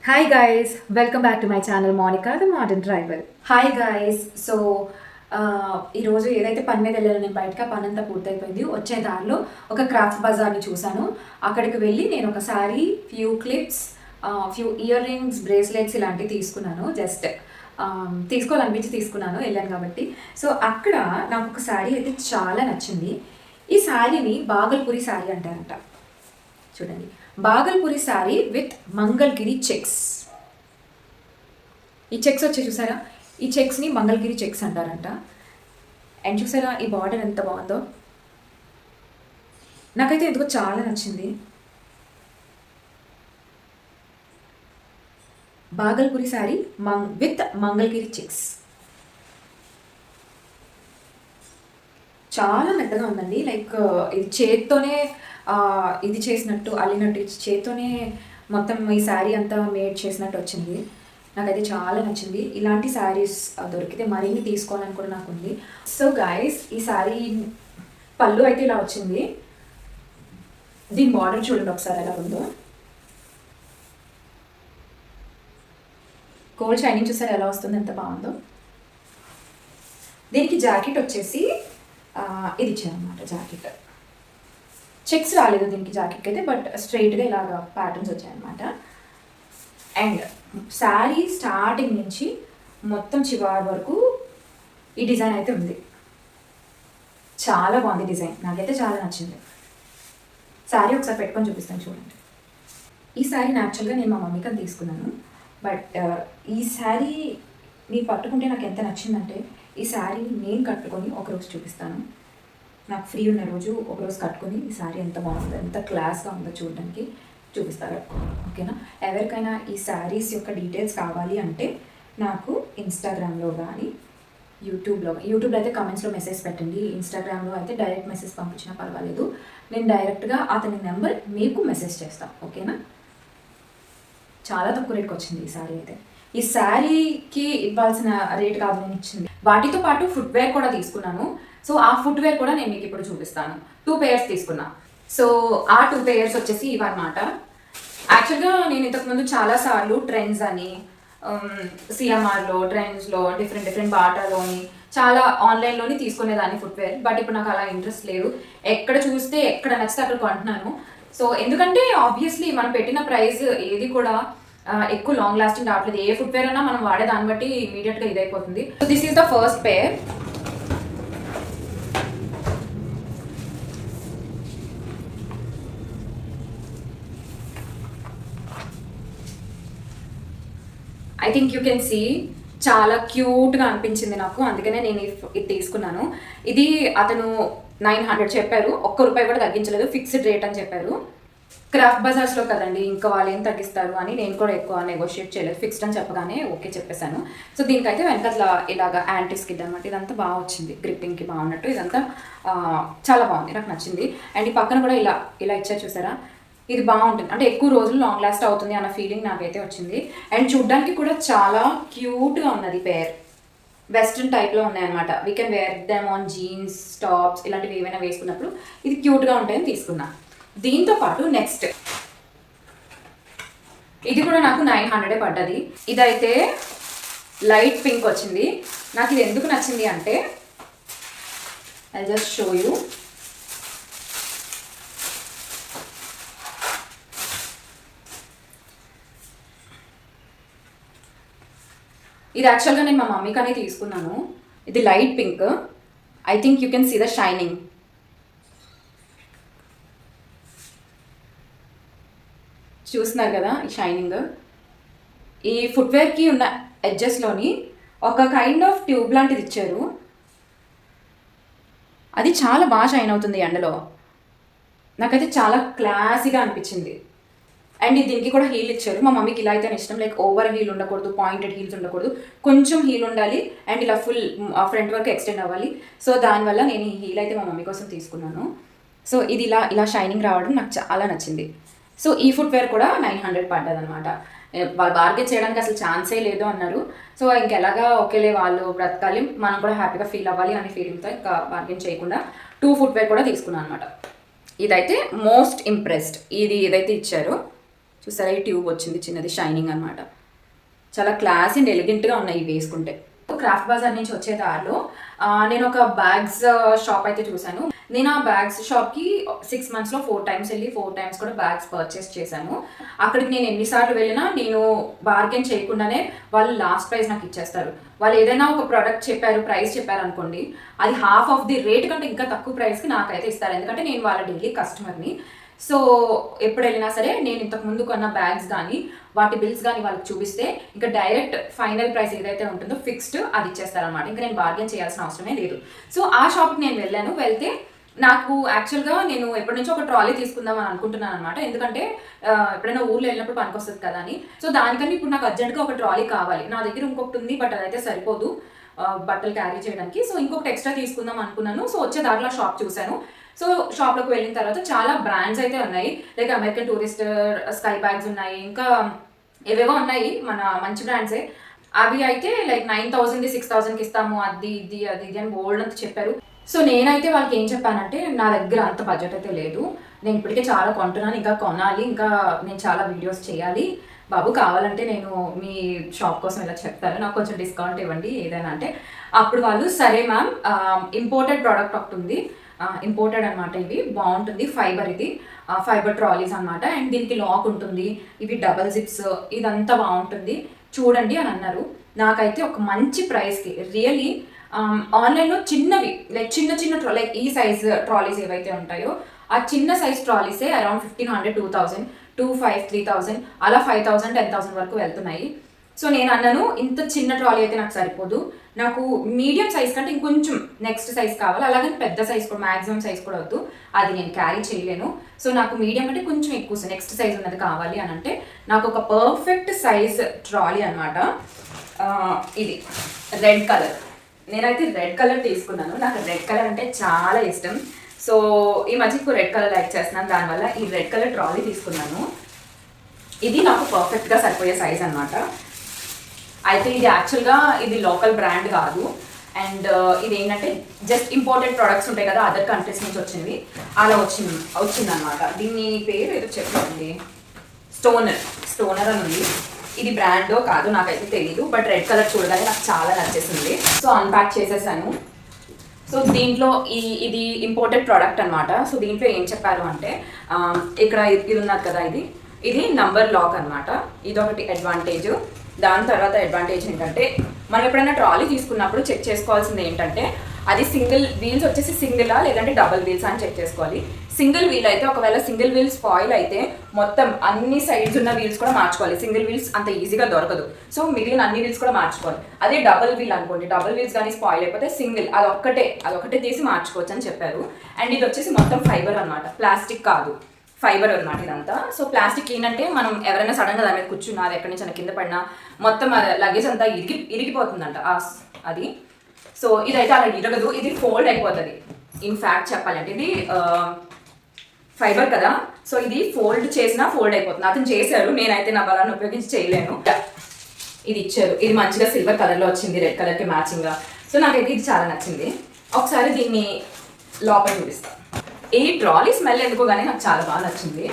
Hi guys, welcome back to my channel Monica the Modern Driver. Hi guys so ఈరోజు ఏదైతే పని మీద వెళ్ళాలో నేను బయటకు ఆ పని అంతా పూర్తయిపోయింది. వచ్చే దారిలో ఒక క్రాఫ్ట్ బజార్ని చూశాను. అక్కడికి వెళ్ళి నేను ఒక sorry, few clips, few ear rings, bracelets ఇలాంటివి తీసుకున్నాను. జస్ట్ తీసుకోవాలనిపించి తీసుకున్నాను, వెళ్ళాను కాబట్టి. సో అక్కడ నాకు ఒక శారీ అయితే చాలా నచ్చింది. ఈ శారీని బాగల్పూరి శారీ అంటారంట. చూడండి, బాగల్పూరి శారీ విత్ మంగళగిరి చెక్స్. ఈ చెక్స్ వచ్చి చూసారా, ఈ చెక్స్ని మంగళగిరి చెక్స్ అంటారంట. అండ్ చూసారా ఈ బార్డర్ ఎంత బాగుందో, నాకైతే ఎందుకో చాలా నచ్చింది. బాగల్పూరి శారీ విత్ మంగళగిరి చెక్స్ చాలా మెత్తగా ఉందండి. లైక్ ఇది చేత్తోనే ఇది చేసినట్టు, అల్లినట్టు, చేత్తోనే మొత్తం ఈ శారీ అంతా మేడ్ చేసినట్టు వచ్చింది. నాకైతే చాలా నచ్చింది. ఇలాంటి శారీస్ దొరికితే మరిన్ని తీసుకోవాలని కూడా నాకు ఉంది. సో గాయస్, ఈ శారీ పళ్ళు అయితే ఇలా వచ్చింది. దీని బార్డర్ చూడండి ఒకసారి ఎలా ఉందో. గోల్డ్ షైనింగ్ చూసారు ఎలా వస్తుంది, ఎంత బాగుందో. దీనికి జాకెట్ వచ్చేసి ఇది ఇచ్చారనమాట. జాకెట్ చెక్స్ రాలేదు దీనికి జాకెట్కి అయితే, బట్ స్ట్రైట్గా ఇలాగా ప్యాటర్న్స్ వచ్చాయన్నమాట. అండ్ శారీ స్టార్టింగ్ నుంచి మొత్తం చివరి వరకు ఈ డిజైన్ అయితే ఉంది. చాలా బాగుంది డిజైన్, నాకైతే చాలా నచ్చింది. శారీ ఒకసారి పెట్టుకొని చూపిస్తాను చూడండి. ఈ శారీ యాక్చువల్గా నేను మా మమ్మీకి అని తీసుకున్నాను. బట్ ఈ శారీని పట్టుకుంటే నాకు ఎంత నచ్చిందంటే, ఈ శారీని నేను కట్టుకొని ఒకరోజు చూపిస్తాను. నాకు ఫ్రీ ఉన్న రోజు ఒకరోజు కట్టుకొని ఈ శారీ ఎంత బాగుందో, ఎంత క్లాస్గా ఉందో చూడడానికి చూపిస్తారు. ఓకేనా? ఎవరికైనా ఈ శారీస్ యొక్క డీటెయిల్స్ కావాలి అంటే నాకు ఇన్స్టాగ్రామ్లో కానీ యూట్యూబ్లో అయితే కమెంట్స్లో మెసేజ్ పెట్టండి. ఇన్స్టాగ్రామ్లో అయితే డైరెక్ట్ మెసేజ్ పంపించినా పర్వాలేదు, నేను డైరెక్ట్గా అతని నెంబర్ మీకు మెసేజ్ చేస్తాను. ఓకేనా? చాలా తక్కువ రేట్కి వచ్చింది ఈ శారీ అయితే. ఈ శారీకి ఇవ్వాల్సిన రేట్ కాదు నేను ఇచ్చింది. వాటితో పాటు ఫుట్వేర్ కూడా తీసుకున్నాను. సో ఆ ఫుట్వేర్ కూడా నేను మీకు ఇప్పుడు చూపిస్తాను. 2 పేయర్స్ తీసుకున్నా. సో ఆ 2 పేయర్స్ వచ్చేసి ఇవన్నమాట. యాక్చువల్గా నేను ఇంతకుముందు చాలాసార్లు ట్రెండ్స్ అని, సిఎంఆర్లో, ట్రెండ్స్లో, డిఫరెంట్ బాటాలోని చాలా ఆన్లైన్లోని తీసుకునేదాన్ని ఫుట్వేర్. బట్ ఇప్పుడు నాకు అలా ఇంట్రెస్ట్ లేదు. ఎక్కడ చూస్తే ఎక్కడ నచ్చితే అక్కడ కొంటున్నాను. సో ఎందుకంటే ఆబ్వియస్లీ మనం పెట్టిన ప్రైస్ ఏది కూడా ఎక్కువ లాంగ్ లాస్టింగ్ రావట్లేదు. ఏ ఫుట్వేర్ అన్నా మనం వాడే దాన్ని బట్టి ఇమీడియట్గా ఇదైపోతుంది. So this is the first pair. I think you can see, చాలా క్యూట్గా అనిపించింది నాకు, అందుకనే నేను ఇది తీసుకున్నాను. ఇది అతను 900 చెప్పారు, ₹1 కూడా తగ్గించలేదు, ఫిక్స్డ్ రేట్ అని చెప్పారు. క్రాఫ్ట్ బజార్స్లో కదండి, ఇంకా వాళ్ళు ఏం తగ్గిస్తారు అని నేను కూడా ఎక్కువ నెగోషియేట్ చేయలేదు. ఫిక్స్డ్ అని చెప్పగానే ఓకే చెప్పేశాను. సో దీనికైతే వెనకట్లా ఇలాగా యాంటీ స్కిడ్ అనమాట. ఇదంతా బాగా వచ్చింది, గ్రిప్పింగ్కి బాగున్నట్టు. ఇదంతా చాలా బాగుంది, నాకు నచ్చింది. అండ్ ఈ పక్కన కూడా ఇలా ఇచ్చారు చూసారా, ఇది బాగుంటుంది. అంటే ఎక్కువ రోజులు లాంగ్ లాస్ట్ అవుతుంది అన్న ఫీలింగ్ నాకైతే వచ్చింది. అండ్ చూడ్డానికి కూడా చాలా క్యూట్గా ఉన్నది పేర్. వెస్ట్రన్ టైప్లో ఉన్నాయన్నమాట. We can wear them on jeans, tops ఇలాంటివి ఏమైనా వేసుకున్నప్పుడు ఇది క్యూట్గా ఉంటాయని తీసుకున్నా. దీంతో పాటు నెక్స్ట్ ఇది కూడా నాకు 900 పడ్డది. ఇదైతే లైట్ పింక్ వచ్చింది. నాకు ఇది ఎందుకు నచ్చింది అంటే, ఐ జస్ట్ షో యూ. ఇది యాక్చువల్గా నేను మా మమ్మీ కానీ తీసుకున్నాను. ఇది light pink. I think you can see the shining. చూస్తున్నారు కదా ఈ షైనింగ్. ఈ ఫుట్వేర్కి ఉన్న ఎడ్జెస్లోని ఒక కైండ్ ఆఫ్ ట్యూబ్ లాంటిది ఇచ్చారు. అది చాలా బాగా షైన్ అవుతుంది ఎండలో. నాకైతే చాలా క్లాసీగా అనిపించింది. అండ్ దీనికి కూడా హీల్ ఇచ్చారు. మా మమ్మీకి ఇలా అయితే ఇష్టం, లైక్ ఓవర్ హీల్ ఉండకూడదు, పాయింటెడ్ హీల్స్ ఉండకూడదు, కొంచెం హీల్ ఉండాలి. అండ్ ఇలా ఫుల్ ఫ్రంట్ వరకు ఎక్స్టెండ్ అవ్వాలి. సో దానివల్ల నేను ఈ హీల్ అయితే మా మమ్మీ కోసం తీసుకున్నాను. సో ఇది ఇలా షైనింగ్ రావడం నాకు చాలా నచ్చింది. సో ఈ ఫుట్వేర్ కూడా 900 పడ్డది అనమాట. వాళ్ళు బార్గెన్ చేయడానికి అసలు ఛాన్సే లేదు అన్నారు. సో ఇంకెలాగా ఓకేలే, వాళ్ళు బ్రతకాలి, మనం కూడా హ్యాపీగా ఫీల్ అవ్వాలి అనే ఫీలింగ్తో ఇంకా బార్గెన్ చేయకుండా 2 ఫుట్వేర్ కూడా తీసుకున్నాను అనమాట. ఇదైతే మోస్ట్ ఇంప్రెస్డ్. ఇది ఏదైతే ఇచ్చారో చూసారా ఈ ట్యూబ్ వచ్చింది చిన్నది షైనింగ్ అనమాట. చాలా క్లాస్ అండ్ ఎలిగెంట్గా ఉన్నాయి ఇవి వేసుకుంటే. క్రాఫ్ట్ బజార్ నుంచి వచ్చే దారిలో నేను ఒక బ్యాగ్స్ షాప్ అయితే చూశాను. నేను ఆ బ్యాగ్స్ షాప్కి 6 monthsలో 4 times వెళ్ళి 4 times కూడా బ్యాగ్స్ పర్చేస్ చేశాను. అక్కడికి నేను ఎన్నిసార్లు వెళ్ళినా నేను బార్గెన్ చేయకుండానే వాళ్ళు లాస్ట్ ప్రైస్ నాకు ఇచ్చేస్తారు. వాళ్ళు ఏదైనా ఒక ప్రోడక్ట్ చెప్పారు, ప్రైస్ చెప్పారు అనుకోండి, అది హాఫ్ ఆఫ్ ది రేట్ కంటే ఇంకా తక్కువ ప్రైస్కి నాకైతే ఇస్తారు. ఎందుకంటే నేను వాళ్ళ డైలీ కస్టమర్ని. సో ఎప్పుడు వెళ్ళినా సరే నేను ఇంతకు ముందు కొన్న బ్యాగ్స్ కానీ వాటి బిల్స్ కానీ వాళ్ళకి చూపిస్తే ఇంకా డైరెక్ట్ ఫైనల్ ప్రైస్ ఏదైతే ఉంటుందో ఫిక్స్డ్ అది ఇచ్చేస్తారనమాట. ఇంకా నేను బార్గెన్ చేయాల్సిన అవసరమే లేదు. సో ఆ షాప్కి నేను వెళ్తే నాకు యాక్చువల్గా నేను ఎప్పటి నుంచో ఒక ట్రాలీ తీసుకుందామని అనుకుంటున్నాను అనమాట. ఎందుకంటే ఎప్పుడైనా ఊర్లో వెళ్ళినప్పుడు పనికొస్తుంది కదా అని. సో దానికని ఇప్పుడు నాకు అర్జెంట్గా ఒక ట్రాలీ కావాలి. నా దగ్గర ఇంకొకటి ఉంది, బట్ అదైతే సరిపోదు బట్టలు క్యారీ చేయడానికి. సో ఇంకొకటి ఎక్స్ట్రా తీసుకుందాం అనుకున్నాను. సో వచ్చే దాంట్లో షాప్ చూశాను. సో షాప్లోకి వెళ్ళిన తర్వాత చాలా బ్రాండ్స్ అయితే ఉన్నాయి. Like American Tourister, sky bags ఉన్నాయి, ఇంకా ఏవేవో ఉన్నాయి మన మంచి బ్రాండ్సే. అవి అయితే లైక్ 9,000 6,000కి ఇస్తాము, అది ఇది అని బోల్డ్ అంతా చెప్పారు. సో నేనైతే వాళ్ళకి ఏం చెప్పానంటే నా దగ్గర అంత బడ్జెట్ అయితే లేదు, నేను ఇప్పటికే చాలా కొంటున్నాను, ఇంకా కొనాలి, ఇంకా నేను చాలా వీడియోస్ చేయాలి బాబు, కావాలంటే నేను మీ షాప్ కోసం ఇలా చెప్తాను, నాకు కొంచెం డిస్కౌంట్ ఇవ్వండి ఏదైనా అంటే. అప్పుడు వాళ్ళు సరే మ్యామ్, ఇంపోర్టెడ్ ప్రోడక్ట్ ఒకటి ఉంది, ఇంపోర్టెడ్ అనమాట, ఇవి బాగుంటుంది, ఫైబర్, ఇది ఫైబర్ ట్రాలీస్ అనమాట, అండ్ దీనికి లాక్ ఉంటుంది, ఇవి డబల్ జిప్స్, ఇదంతా బాగుంటుంది చూడండి అని అన్నారు. నాకైతే ఒక మంచి ప్రైస్కి రియల్లీ ఆన్లైన్లో చిన్నవి లైక్ చిన్న లైక్ ఈ సైజ్ ట్రాలీస్ ఏవైతే ఉంటాయో ఆ చిన్న సైజ్ ట్రాలీసే అరౌండ్ 1,500, 2,000, 2,500, 3,000 అలా 5,000, 10,000 వరకు వెళ్తున్నాయి. సో నేను అన్నాను ఇంత చిన్న ట్రాలీ అయితే నాకు సరిపోదు, నాకు మీడియం సైజ్ కంటే ఇంకొంచెం నెక్స్ట్ సైజ్ కావాలి, అలాగని పెద్ద సైజ్ కూడా మ్యాక్సిమం సైజ్ కూడా వద్దు, అది నేను క్యారీ చేయలేను, సో నాకు మీడియం కంటే కొంచెం ఎక్కువ నెక్స్ట్ సైజ్ ఉన్నది కావాలి అని అంటే నాకు ఒక పర్ఫెక్ట్ సైజ్ ట్రాలీ అనమాట. ఇది రెడ్ కలర్, నేనైతే రెడ్ కలర్ తీసుకున్నాను, నాకు రెడ్ కలర్ అంటే చాలా ఇష్టం. సో ఈ మధ్యకు రెడ్ కలర్ లైక్ చేస్తున్నాను, దానివల్ల ఈ రెడ్ కలర్ ట్రాలీ తీసుకున్నాను. ఇది నాకు పర్ఫెక్ట్గా సరిపోయే సైజ్ అనమాట. అయితే ఇది యాక్చువల్గా ఇది లోకల్ బ్రాండ్ కాదు, అండ్ ఇది ఏంటంటే జస్ట్ ఇంపోర్టెడ్ ప్రొడక్ట్స్ ఉంటాయి కదా అదర్ కంట్రీస్ నుంచి వచ్చినవి, అలా వచ్చిందనమాట. దీని పేరు ఏదో చెప్పండి, స్టోనర్ అని ఉంది. ఇది బ్రాండో కాదు నాకైతే తెలీదు, బట్ రెడ్ కలర్ చూడగానే నాకు చాలా నచ్చేసింది. సో అన్ప్యాక్ చేసేసాను. సో దీంట్లో ఇది ఇంపోర్టెడ్ ప్రోడక్ట్ అనమాట. సో దీంట్లో ఏం చెప్పారు అంటే ఇక్కడ ఇది ఉన్నది కదా, ఇది నంబర్ లాక్ అనమాట, ఇదొకటి అడ్వాంటేజ్. దాని తర్వాత అడ్వాంటేజ్ ఏంటంటే మనం ఎప్పుడైనా ట్రాలీ తీసుకున్నప్పుడు చెక్ చేసుకోవాల్సింది ఏంటంటే అది సింగిల్ వీల్స్ వచ్చేసి సింగిలా లేదంటే డబుల్ వీల్స్ అని చెక్ చేసుకోవాలి. సింగిల్ వీల్ అయితే ఒకవేళ సింగిల్ వీల్ స్పాయిల్ అయితే మొత్తం అన్ని సైడ్స్ ఉన్న వీల్స్ కూడా మార్చుకోవాలి, సింగిల్ వీల్స్ అంత ఈజీగా దొరకదు, సో మిగిలిన అన్ని వీల్స్ కూడా మార్చుకోవాలి. అదే డబుల్ వీల్ అనుకోండి, డబుల్ వీల్స్ కానీ స్పాయిల్ అయిపోతే సింగిల్ అదొక్కటే తీసి మార్చుకోవచ్చు అని చెప్పారు. అండ్ ఇది వచ్చేసి మొత్తం ఫైబర్ అనమాట, ప్లాస్టిక్ కాదు, ఫైబర్ అనమాట ఇదంతా. సో ప్లాస్టిక్ ఏంటంటే మనం ఎవరైనా సడన్గా దాని మీద కూర్చున్నా అది ఎక్కడి నుంచి కింద పడినా మొత్తం లగేజ్ అంతా ఇరిగిపోతుందంట అది. సో ఇదైతే అలా ఇరగదు, ఇది ఫోల్డ్ అయిపోతుంది. ఇన్ఫ్యాక్ట్ చెప్పాలంటే ఇది ఫైబర్ కదా, సో ఇది ఫోల్డ్ చేసినా ఫోల్డ్ అయిపోతుంది. అతను చేశారు, నేనైతే నా బలాన్ని ఉపయోగించి చేయలేను. ఇది ఇచ్చారు, ఇది మంచిగా సిల్వర్ కలర్లో వచ్చింది, రెడ్ కలర్కి మ్యాచింగ్గా. సో నాకైతే ఇది చాలా నచ్చింది. ఒకసారి దీన్ని లోపల చూపిస్తాను. ఈ ట్రాలీ స్మెల్ ఎందుకో కానీ నాకు చాలా బాగా నచ్చింది.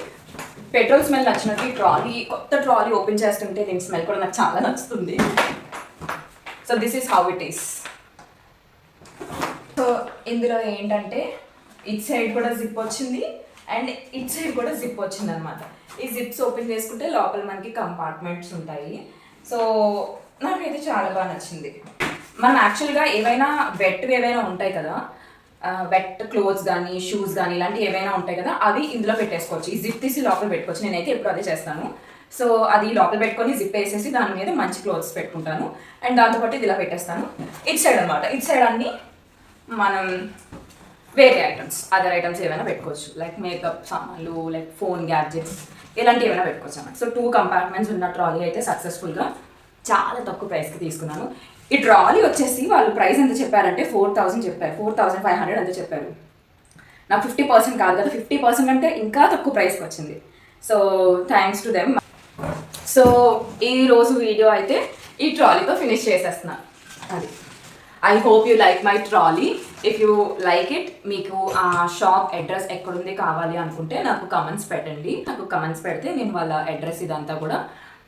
పెట్రోల్ స్మెల్ నచ్చినట్టు ఈ ట్రాలీ, కొత్త ట్రాలీ ఓపెన్ చేస్తుంటే దీని స్మెల్ కూడా నాకు చాలా నచ్చుతుంది. So this is how it is. So ఇందులో ఏంటంటే ఇట్ సైడ్ కూడా జిప్ వచ్చింది అండ్ ఇట్ సైడ్ కూడా జిప్ వచ్చింది అనమాట. ఈ జిప్స్ ఓపెన్ చేసుకుంటే లోపల మనకి కంపార్ట్మెంట్స్ ఉంటాయి. సో నాకైతే చాలా బాగా నచ్చింది. మనం యాక్చువల్గా ఏవైనా ఏవైనా ఉంటాయి కదా, వెట్ క్లోత్స్ కానీ షూస్ కానీ ఇలాంటివి ఏవైనా ఉంటాయి కదా, అవి ఇందులో పెట్టేసుకోవచ్చు. ఈ జిప్ తీసి లోపల పెట్టుకోవచ్చు, నేనైతే ఎప్పుడు అదే చేస్తాను. సో అది లోపల పెట్టుకొని జిప్ వేసేసి దాని మీద మంచి క్లోత్స్ పెట్టుకుంటాను. అండ్ దాంతోపాటు ఇది ఇలా పెట్టేస్తాను. ఇట్ సైడ్ అనమాట, ఇట్ సైడ్ అన్నీ మనం వేరే ఐటమ్స్, అదర్ ఐటమ్స్ ఏమైనా పెట్టుకోవచ్చు, లైక్ మేకప్ సామాన్లు, లైక్ ఫోన్ గ్యాడ్జెట్స్, ఇలాంటివి ఏమైనా పెట్టుకోవచ్చు అన్నమాట. సో 2 కంపార్ట్మెంట్స్ ఉన్న ట్రాలీ అయితే సక్సెస్ఫుల్గా చాలా తక్కువ ప్రైస్కి తీసుకున్నాను. ఈ ట్రాలీ వచ్చేసి వాళ్ళు ప్రైస్ ఎంత చెప్పారంటే 4,000 చెప్పారు, 4,500 అంతే చెప్పారు. నాకు 50% కాదు కదా, 50% అంటే ఇంకా తక్కువ ప్రైస్కి వచ్చింది. So thanks to them. So ఈరోజు వీడియో అయితే ఈ ట్రాలీతో ఫినిష్ చేసేస్తున్నాను. అది I hope you like my trolley. If you like it, మీకు ఆ షాప్ అడ్రస్ ఎక్కడుంది కావాలి అనుకుంటే నాకు కమెంట్స్ పెట్టండి. నాకు కమెంట్స్ పెడితే నేను వాళ్ళ అడ్రస్ ఇదంతా కూడా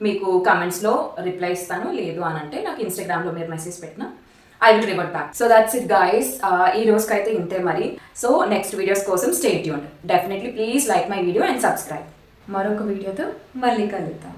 మీకు కమెంట్స్లో రిప్లై ఇస్తాను. లేదు అని అంటే నాకు ఇన్స్టాగ్రామ్లో మీరు మెసేజ్ పెట్టినా I will revert back. So that's it guys. ఈ రోజుకైతే ఇంతే మరి. సో నెక్స్ట్ వీడియోస్ కోసం stay tuned. Definitely please like my video and subscribe. మరొక వీడియోతో మళ్ళీ కలుద్దాం.